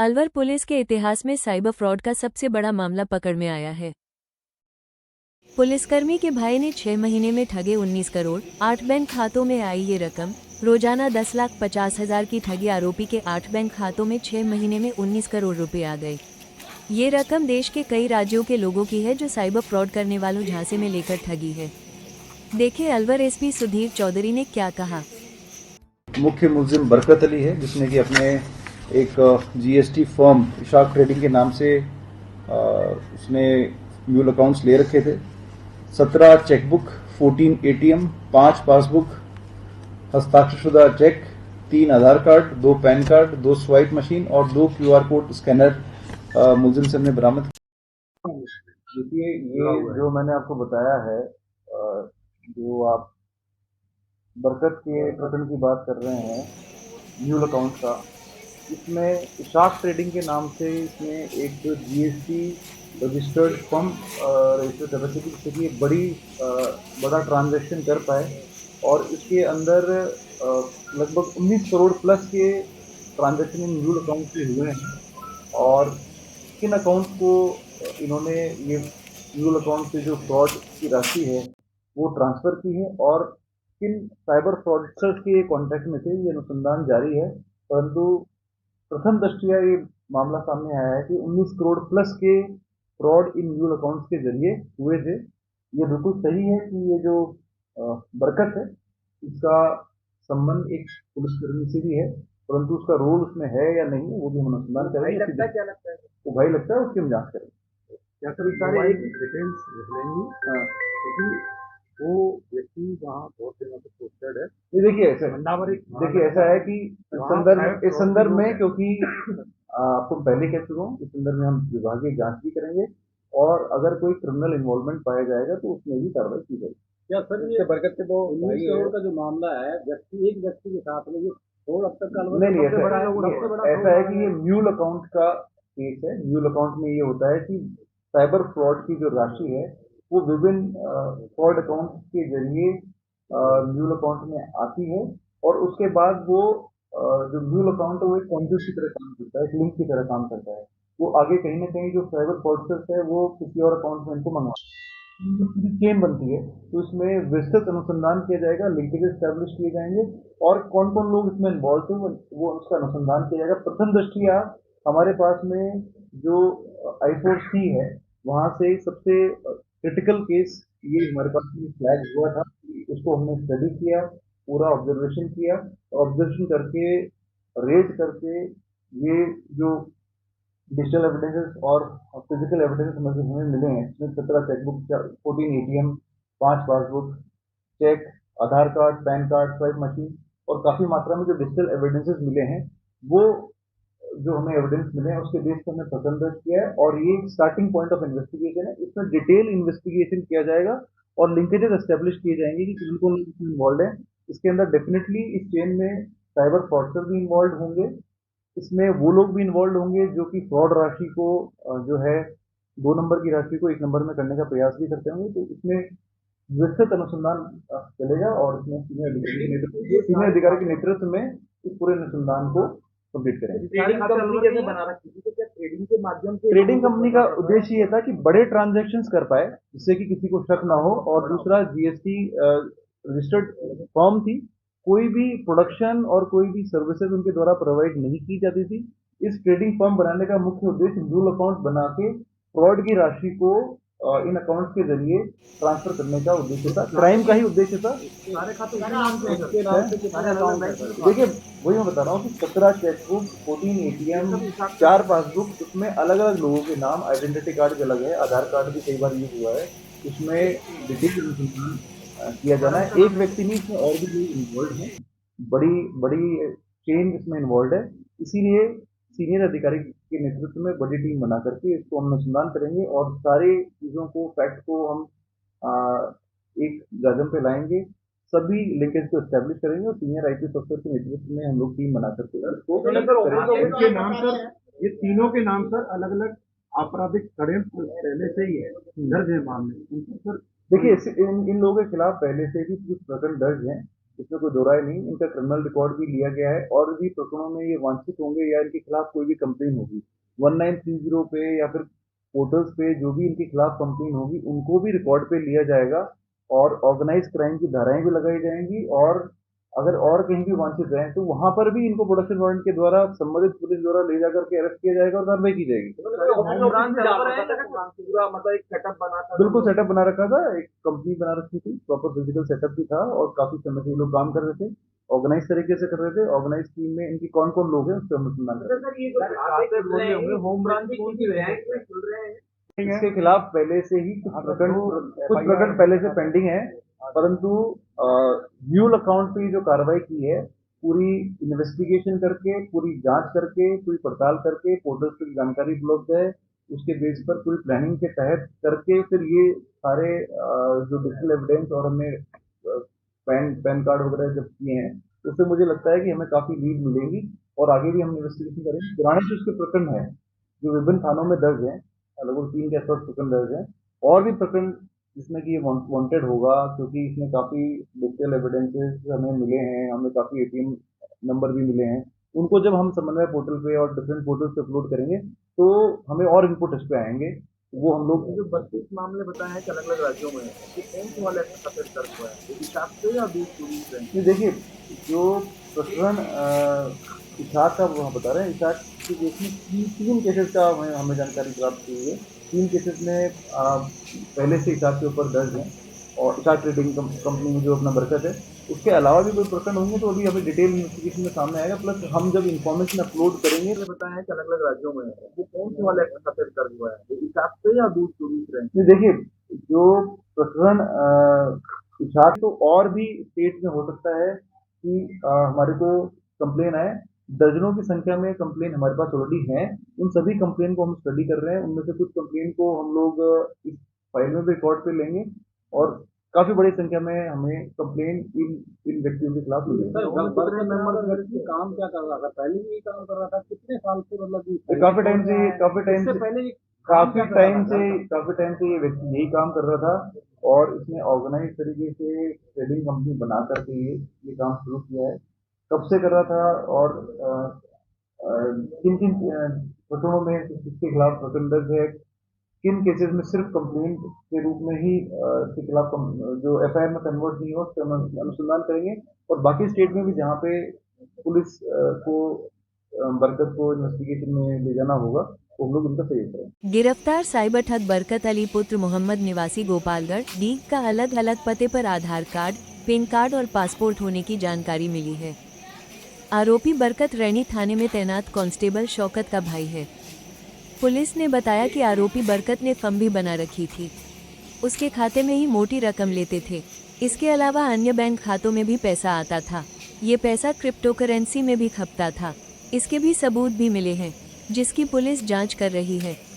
Alwar police के इतिहास में साइबर फ्रॉड का सबसे बड़ा मामला पकड़ में आया है। पुलिसकर्मी के भाई ने 6 महीने में ठगे 19 करोड़, 8 बैंक खातों में आई ये रकम। रोजाना 10,50,000 की ठगी आरोपी के 8 बैंक खातों में 6 महीने में 19 करोड़ रुपए आ गए। ये रकम देश के कई राज्यों के लोगों की है जो साइबर फ्रॉड करने वालों झांसे में लेकर ठगी है। देखिए अलवर एसपी सुधीर चौधरी ने क्या कहा। मुख्य मुलजिम बरकत अली है जिसने कि अपने एक जीएसटी फर्म इशाक ट्रेडिंग के नाम से उसने म्यूल अकाउंट्स ले रखे थे। 17 चेकबुक, 14 एटीएम, 5 पासबुक, हस्ताक्षरशुदा cheque, 3 Aadhaar card, 2 PAN card, 2 swipe machine और 2 क्यूआर कोड स्कैनर मुलजिम से हमने बरामद किया। देखिए, ये जो मैंने आपको बताया है, जो आप बरकत के प्रकरण की बात कर रहे हैं म्यूल अकाउंट का, इसमें इशाक ट्रेडिंग के नाम से इसमें एक जीएसटी रजिस्टर्ड फर्म रजिस्टर्ड कर रखी थी जिससे कि बड़ा ट्रांजैक्शन कर पाए और इसके अंदर लगभग 19 करोड़ प्लस के ट्रांजैक्शन इन म्यूल अकाउंट से हुए हैं। और किन अकाउंट को इन्होंने ये म्यूल अकाउंट से जो फ्रॉड की राशि है वो ट्रांसफर की है और किन साइबर फ्रॉडस्टर्स के कॉन्टैक्ट में थे, ये अनुसंधान जारी है। परंतु प्रथम दृष्टया ये मामला सामने आया है कि 19 करोड़ प्लस के फ्रॉड इन म्यूल अकाउंट्स के जरिए हुए थे। ये बिल्कुल सही है कि ये जो बरकत है इसका संबंध एक पुलिसकर्मी से भी है, परंतु उसका रोल उसमें है या नहीं वो भी हम अनुसंधान करेंगे। क्या लगता है? वो भाई लगता है उसकी हम जांच करेंगे। क्या सर सारे एक डिटेल्स लिख लेंगी क्योंकि वो व्यक्ति वहाँ बहुत दिनों से पोस्टेड है। ये देखिए ऐसा है कि इस संदर्भ में क्योंकि आपको पहले कह चुका हूँ, इस संदर्भ में हम विभागीय जांच भी करेंगे और अगर कोई क्रिमिनल इन्वॉल्वमेंट पाया जाएगा तो उसमें भी कार्रवाई की जाएगी। क्या सर ये बरकत के 19 करोड़ का जो मामला है एक व्यक्ति के साथ में ये फ्रॉड अब तक का नहीं, ऐसा है कि ये म्यूल अकाउंट का केस है। म्यूल अकाउंट में ये होता है कि साइबर फ्रॉड की जो राशि है वो विभिन्न फ्रॉड अकाउंट के जरिए म्यूल अकाउंट में आती है और उसके बाद वो जो म्यूल अकाउंट है वो एक कॉन्ड्यूस की तरह काम करता है, एक लिंक की तरह काम करता है। वो आगे कहीं ना कहीं जो साइबर फ्रॉडस्टर्स है वो किसी और अकाउंट में इनको मंगवा चेन बनती है। तो इसमें विस्तृत अनुसंधान किया जाएगा, लिंकेज एस्टैब्लिश किए जाएंगे और कौन कौन लोग इसमें इन्वॉल्व थे वो उसका अनुसंधान किया जाएगा। प्रथम दृष्टिया हमारे पास में जो I4C है वहां से सबसे क्रिटिकल केस ये हमारे पास में फ्लैग हुआ था। उसको हमने स्टडी किया, पूरा ऑब्जर्वेशन किया, ऑब्जर्वेशन करके रेट करके ये जो डिजिटल एविडेंसेस और फिजिकल एविडेंस हमें मिले हैं, इसमें 17 chequebook, 14 ATM, 5 passbook, cheque, Aadhaar card, PAN card, swipe machine और काफी मात्रा में जो डिजिटल एविडेंसेस मिले हैं वो जो हमें एविडेंस मिले हैं उसके बेस पर हमने प्रकरण दर्ज किया है और ये स्टार्टिंग पॉइंट ऑफ इन्वेस्टिगेशन है। इसमें डिटेल इन्वेस्टिगेशन किया जाएगा और लिंकेजेस एस्टेब्लिश किए जाएंगे कि किन कौन इसमें इन्वॉल्व है। इसके अंदर डेफिनेटली इस चेन में साइबर फ्रॉडस्टर भी इन्वॉल्व होंगे, इसमें वो लोग भी इन्वॉल्व होंगे जो कि फ्रॉड राशि को जो है 2 नंबर की राशि को 1 नंबर में करने का प्रयास भी करते होंगे। तो इसमें विस्तृत अनुसंधान चलेगा और इसमें सीनियर अधिकारी के नेतृत्व में इस पूरे अनुसंधान को कंप्लीट करेंगे। ट्रेडिंग कंपनी जैसे बना रखी थी तो क्या ट्रेडिंग के माध्यम से ट्रेडिंग कंपनी का उद्देश्य ये था कि बड़े ट्रांजैक्शंस कर पाए जिससे कि किसी को शक ना हो और दूसरा जीएसटी रजिस्टर्ड फर्म थी, कोई भी प्रोडक्शन और कोई भी सर्विसेज उनके द्वारा प्रोवाइड नहीं की जाती थी। इस ट्रेडिंग फर्म बनाने का मुख्य उद्देश्य म्यूल अकाउंट बना के फ्रॉड की राशि को इन अकाउंट्स के जरिए ट्रांसफर करने का उद्देश्य था, क्राइम का ही उद्देश्य था। देखिए वही मैं बता रहा हूँ कि 17 चेकबुक, 14 एटीएम, 4 पासबुक, उसमें अलग अलग लोगों के नाम, आइडेंटिटी कार्ड भी अलग है, आधार कार्ड भी कई बार यूज हुआ है। इसमें डिटेल किया जाना है। एक व्यक्ति नहीं, इसमें और भी लोग इन्वॉल्व हैं, बड़ी चेन इसमें इन्वॉल्व है। इसीलिए सीनियर अधिकारी के नेतृत्व में बड़ी टीम बना करके इसको हम अनुसंधान करेंगे और सारी चीजों को, फैक्ट को हम एक गाजम पे लाएंगे, सभी लिंकेज को एस्टेब्लिश करेंगे और सीनियर आईपीएस अफसर के नेतृत्व में हम लोग टीम बना करके इसको करेंगे। ये तीनों के नाम सर अलग अलग आपराधिक षड्यंत्र पहले से ही है, दर्ज है मामले। देखिए इन लोगों के खिलाफ पहले से भी कुछ प्रकरण दर्ज हैं इसमें कोई दो राय नहीं, इनका क्रिमिनल रिकॉर्ड भी लिया गया है और भी प्रकरणों में ये वांछित होंगे या इनके खिलाफ कोई भी कंप्लेन होगी 1930 पे या फिर पोर्टल्स पे जो भी इनके खिलाफ कंप्लेन होगी उनको भी रिकॉर्ड पे लिया जाएगा और ऑर्गेनाइज क्राइम की धाराएं भी लगाई जाएंगी और अगर और कहीं भी वांछित हैं तो वहां पर भी इनको प्रोडक्शन वारंट के द्वारा संबंधित पुलिस द्वारा ले जाकर के अरेस्ट किया जाएगा और कार्रवाई की जाएगी। पूरा मतलब एक सेटअप बना था, बिल्कुल सेटअप बना रखा था, एक कंपनी बना रखी थी, प्रॉपर फिजिकल सेटअप भी था और काफी समय से ये लोग काम कर रहे थे, ऑर्गेनाइज तरीके से कर रहे थे। ऑर्गेनाइज टीम में इनकी कौन कौन लोग हैं उस पर हम अनुसंधान कर रहे हैं। होम ब्रांच कौन सी बैंक में खुल रहे हैं? इसके खिलाफ पहले से ही कुछ प्रकरण पहले से पेंडिंग है, परंतु म्यूल अकाउंट पे जो कार्रवाई की है पूरी इन्वेस्टिगेशन करके, पूरी जांच करके, पूरी पड़ताल करके, पोर्टल की जानकारी उपलब्ध है, उसके बेस पर पूरी प्लानिंग के तहत करके फिर ये सारे जो डिजिटल एविडेंस और हमने पैन कार्ड वगैरह जब किए हैं उससे मुझे लगता है कि हमें काफी लीड मिलेगी और आगे भी हम इन्वेस्टिगेशन करेंगे। पुराने जो इसके प्रकरण है जो विभिन्न थानों में दर्ज है, लगभग 3 के आसपास प्रकरण दर्ज है और भी प्रकरण जिसमें कि ये वांटेड होगा क्योंकि इसमें काफी डिजिटल एविडेंसेस हमें मिले हैं, हमें काफी एटीएम नंबर भी मिले हैं, उनको जब हम समन्वय पोर्टल पे और डिफरेंट पोर्टल पे अपलोड करेंगे तो हमें और इनपुट इस पे आएंगे, वो हम लोग जो 32 मामले बताए हैं अलग अलग राज्यों में, ये कौन से वाले सफेद दर्ज हुआ है? हिसाब से या दूसरी? देखिए जो प्रकरण इशाक का वहाँ बता रहे हैं, इशाक की देखिए 3 केसेस का हमें जानकारी प्राप्त हुई है। 3 केसेस में पहले से इशाक के ऊपर दर्ज है और इशाक ट्रेडिंग कंपनी में जो अपना बरकत है, उसके अलावा भी कोई प्रकरण होंगे तो अभी हमें डिटेल इन्वेस्टिगेशन में सामने आएगा। प्लस हम जब इन्फॉर्मेशन अपलोड करेंगे बताया है कि अलग अलग राज्यों में वो कौन से वाले सफेद दर्ज हुआ है? हिसाब से या दूसरे? देखिए जो प्रकरण इशाक तो और भी स्टेट में हो सकता है कि हमारे को कंप्लेन आए, दर्जनों की संख्या में कंप्लेन हमारे पास ऑलरेडी हैं, उन सभी कंप्लेन को हम स्टडी कर रहे हैं, उनमें से कुछ कंप्लेन को हम लोग इस फाइल में भी रिकॉर्ड पे लेंगे और काफी बड़ी संख्या में हमें कंप्लेन इन व्यक्तियों के खिलाफ मिलेगी। काम क्या कर रहा था? पहले भी ये काम कर रहा था, कितने साल से? मतलब काफी टाइम से ये व्यक्ति यही काम कर रहा था और इसने ऑर्गेनाइज तरीके से ट्रेडिंग कंपनी बना करके ये काम शुरू किया है। कब से कर रहा था और किन किन प्रकरणों में इसके खिलाफ प्रकरण दर्ज है, किन केसेस में सिर्फ कंप्लेंट के रूप में ही इसके खिलाफ जो एफआईआर में कन्वर्ट नहीं हो उसका अनुसंधान करेंगे और बाकी स्टेट में भी जहाँ पे पुलिस को बरकत को इन्वेस्टिगेशन में ले जाना होगा वो हम लोग उनका सहयोग करेंगे। गिरफ्तार साइबर ठग बरकत अली पुत्र मोहम्मद निवासी गोपालगढ़ डीग का अलग अलग पते पर आधार कार्ड, पैन कार्ड और पासपोर्ट होने की जानकारी मिली है। आरोपी बरकत रैनी थाने में तैनात कांस्टेबल शौकत का भाई है। पुलिस ने बताया कि आरोपी बरकत ने फर्म भी बना रखी थी, उसके खाते में ही मोटी रकम लेते थे। इसके अलावा अन्य बैंक खातों में भी पैसा आता था, ये पैसा क्रिप्टो करेंसी में भी खपता था। इसके भी सबूत भी मिले हैं जिसकी पुलिस जांच कर रही है।